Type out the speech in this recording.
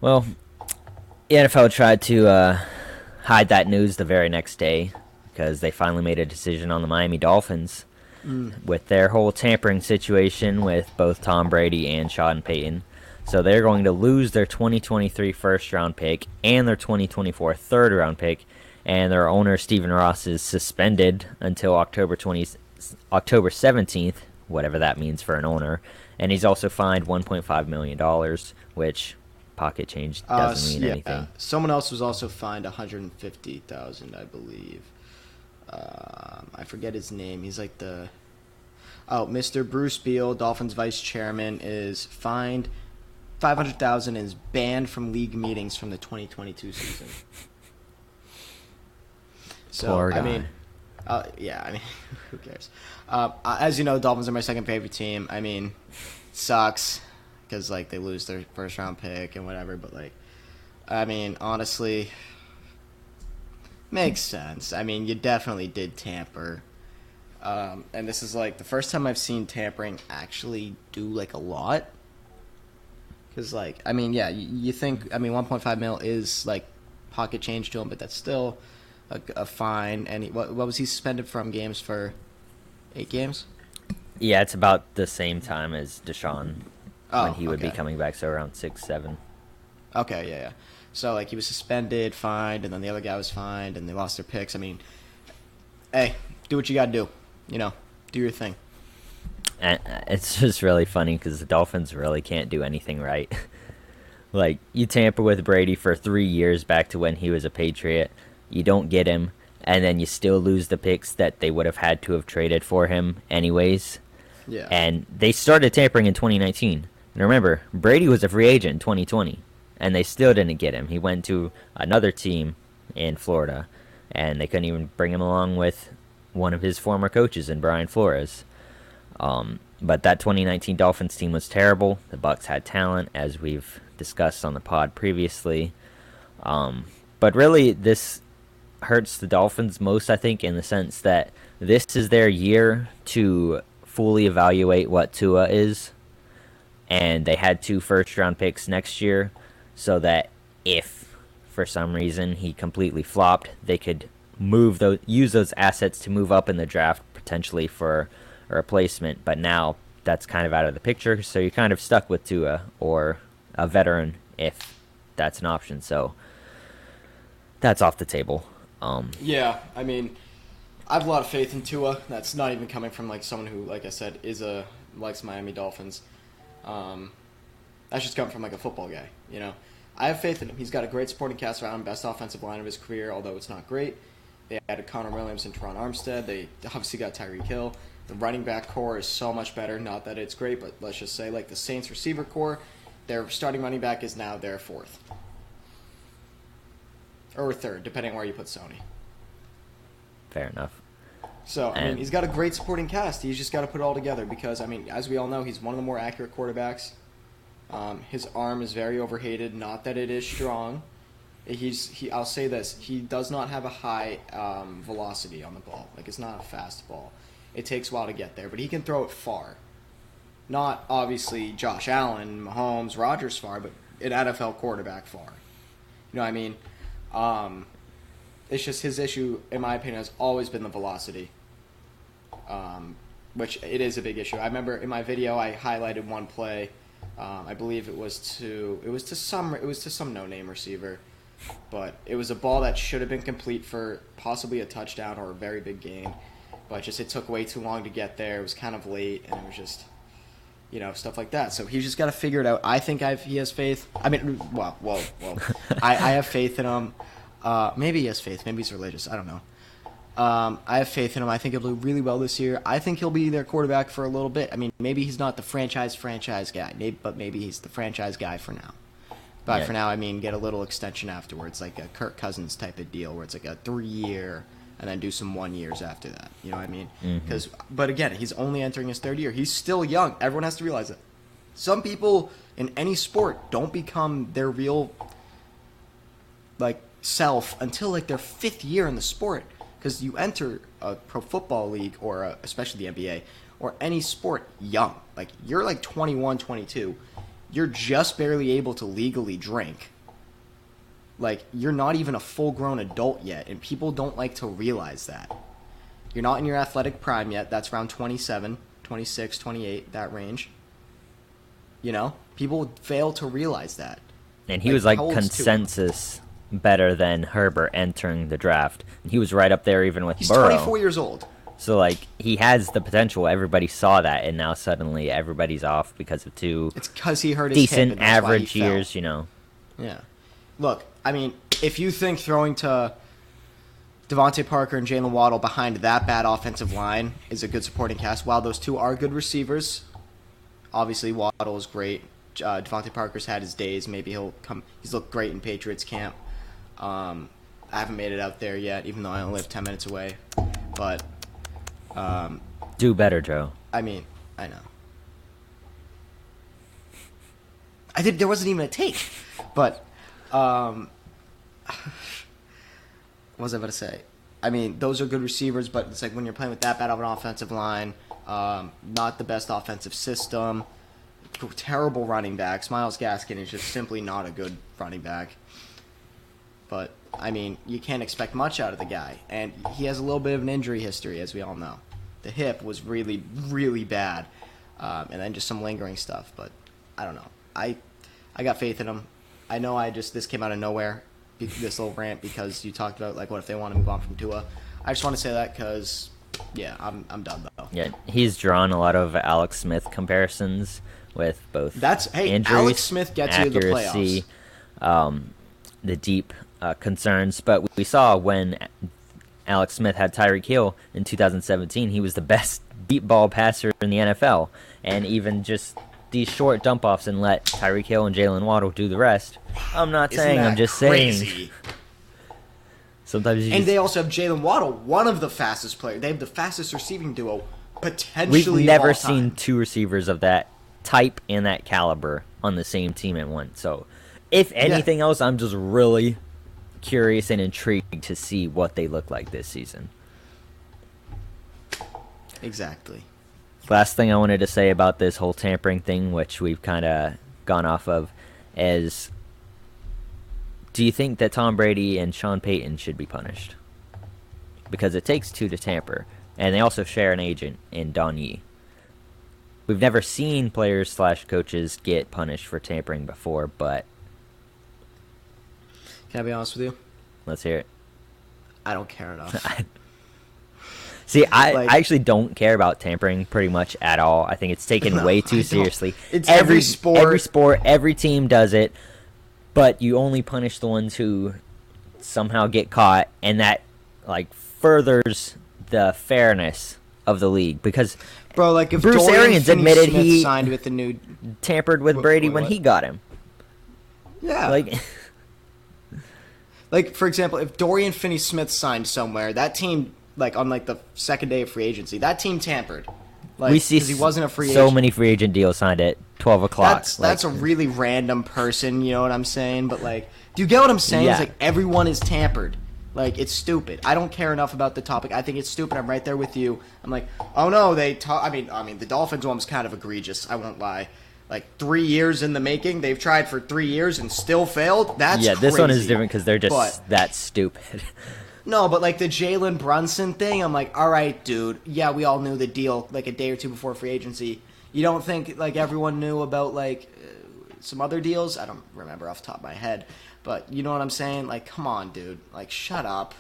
Well, the NFL tried to hide that news the very next day because they finally made a decision on the Miami Dolphins Mm. with their whole tampering situation with both Tom Brady and Sean Payton. So they're going to lose their 2023 first round pick and their 2024 third round pick, and their owner Stephen Ross is suspended until October 17th, whatever that means for an owner, and he's also fined 1.5 million dollars, which pocket change doesn't mean Yeah. anything. Someone else was also fined 150,000, I believe. I forget his name. He's like the Mr. Bruce Beal, Dolphins vice chairman, is fined 500,000 and is banned from league meetings from the 2022 season. So Poor I guy. mean, yeah, I mean, who cares? As you know, Dolphins are my second favorite team. I mean, sucks because like they lose their first round pick and whatever. But like, I mean, honestly, makes sense. I mean, you definitely did tamper. And this is like the first time I've seen tampering actually do like a lot. Because like, I mean, yeah, you think, I mean, 1.5 mil is like pocket change to him, but that's still a fine. And what was he suspended from games for? 8 games? Yeah, it's about the same time as Deshaun when Oh, he would be okay. coming back, so around 6, 7. Okay, yeah, yeah. So like he was suspended, fined, and then the other guy was fined, and they lost their picks. I mean, hey, do what you got to do. You know, do your thing. And it's just really funny because the Dolphins really can't do anything right. Like, you tamper with Brady for 3 years back to when he was a Patriot, you don't get him, and then you still lose the picks that they would have had to have traded for him anyways. Yeah. And they started tampering in 2019. And remember, Brady was a free agent in 2020, and they still didn't get him. He went to another team in Florida, and they couldn't even bring him along with one of his former coaches in Brian Flores. But that 2019 Dolphins team was terrible. The Bucks had talent, as we've discussed on the pod previously. But really, this hurts the Dolphins most, I think, in the sense that this is their year to fully evaluate what Tua is, and they had two first round picks next year, so that if for some reason he completely flopped, they could use those assets to move up in the draft potentially for a replacement. But now that's kind of out of the picture, so you're kind of stuck with Tua or a veteran if that's an option. So that's off the table. Yeah, I mean, I have a lot of faith in Tua. That's not even coming from like someone who, like I said, is a likes Miami Dolphins. Um, that's just coming from like a football guy. You know, I have faith in him. He's got a great supporting cast around him, best offensive line of his career, although it's not great. They added Connor Williams and Teron Armstead. They obviously got Tyreek Hill. The running back core is so much better. Not that it's great, but let's just say like the Saints receiver core, their starting running back is now their fourth or third, depending on where you put Sony. Fair enough. So, I mean, And he's got a great supporting cast. He's just got to put it all together because, I mean, as we all know, he's one of the more accurate quarterbacks. His arm is very overhated. Not that it is strong. I'll say this: he does not have a high velocity on the ball. Like it's not a fast ball. It takes a while to get there, but he can throw it far. Not obviously Josh Allen, Mahomes, Rodgers far, but an NFL quarterback far. You know what I mean? Um, it's just his issue, in my opinion, has always been the velocity, which it is a big issue. I remember in my video I highlighted one play. I believe it was to some no name receiver, but it was a ball that should have been complete for possibly a touchdown or a very big gain, but just it took way too long to get there. It was kind of late, and it was just stuff like that. So he's just got to figure it out. I think he has faith. I mean, well, whoa. I have faith in him. Maybe he has faith. Maybe he's religious. I don't know. I have faith in him. I think he'll do really well this year. I think he'll be their quarterback for a little bit. I mean, maybe he's not the franchise guy, but maybe he's the franchise guy for now. But yeah, for now, I mean, get a little extension afterwards, like a Kirk Cousins type of deal, where it's like a 3 year and then do some 1 years after that. You know what I mean? But again, he's only entering his third year. He's still young. Everyone has to realize that. Some people in any sport don't become their real like self until like their 5th year in the sport, because you enter a pro football league or especially the NBA or any sport young. Like you're like 21, 22. you're just barely able to legally drink. Like, you're not even a full-grown adult yet, and people don't like to realize that. You're not in your athletic prime yet. That's around 27, 26, 28, that range. You know? People fail to realize that. And he was like how old's Tua? consensus better than Herbert entering the draft. And he was right up there even with He's Burrow. 24 years old. So, like, he has the potential. Everybody saw that, and now suddenly everybody's off because of two It's because he hurt his hip, decent and that's why he average fell. years, you know. Yeah. Look, I mean, if you think throwing to Devontae Parker and Jalen Waddle behind that bad offensive line is a good supporting cast, while those two are good receivers, obviously Waddle is great. Devontae Parker's had his days. Maybe he'll come. He's looked great in Patriots camp. I haven't made it out there yet, even though I only live 10 minutes away. But Do better, Joe. I mean, I know. There wasn't even a take. But what was I about to say? I mean, those are good receivers, but it's like when you're playing with that bad of an offensive line, not the best offensive system, terrible running backs. Myles Gaskin is just simply not a good running back. But, I mean, you can't expect much out of the guy. And he has a little bit of an injury history, as we all know. The hip was really, really bad. And then just some lingering stuff. But, I don't know. I got faith in him. I know this came out of nowhere, this little rant, because you talked about, like, what if they want to move on from Tua. I just want to say that because, yeah, I'm done, though. Yeah, he's drawn a lot of Alex Smith comparisons with both injuries, Alex Smith gets you to the accuracy, playoffs. The deep concerns. But we saw when Alex Smith had Tyreek Hill in 2017, he was the best deep ball passer in the NFL. And even just these short dump-offs and let Tyreek Hill and Jalen Waddle do the rest. I'm not saying, I'm just saying. Sometimes you they also have Jalen Waddle, one of the fastest players. They have the fastest receiving duo, potentially. We've never of all seen time. two receivers of that type and that caliber on the same team at once. So, if anything else, I'm just really curious and intrigued to see what they look like this season. Exactly. Last thing I wanted to say about this whole tampering thing, which we've kind of gone off of, is do you think that Tom Brady and Sean Payton should be punished? Because it takes two to tamper, and they also share an agent in Don Yee. We've never seen players/coaches get punished for tampering before, but Can I be honest with you? let's hear it. I don't care enough. See, I actually don't care about tampering pretty much at all. I think it's taken way too seriously. It's every sport. Every team does it, but you only punish the ones who somehow get caught, and that like furthers the fairness of the league. Because Bro, like if Bruce Dorian Arians admitted Finney-Smith he signed with the new tampered with Brady when what? he got him. Yeah. Like for example, if Dorian Finney-Smith signed somewhere, that team, like on like the second day of free agency, that team tampered. Like, we see 'cause he wasn't a free so agent. many free agent deals signed at 12 o'clock. That's a really random person, you know what I'm saying? But like, do you get what I'm saying? Yeah. It's like everyone is tampered. Like, it's stupid. I don't care enough about the topic. I think it's stupid. I'm right there with you. I'm like, oh no, I mean, the Dolphins one was kind of egregious. I won't lie. Like 3 years in the making, they've tried for 3 years and still failed. That's yeah. This crazy. one is different because they're just that stupid. No, but like the Jalen Brunson thing, I'm like, all right, dude. Yeah, we all knew the deal like a day or two before free agency. You don't think like everyone knew about like some other deals? I don't remember off the top of my head, but you know what I'm saying? Like, come on, dude. Like, shut up.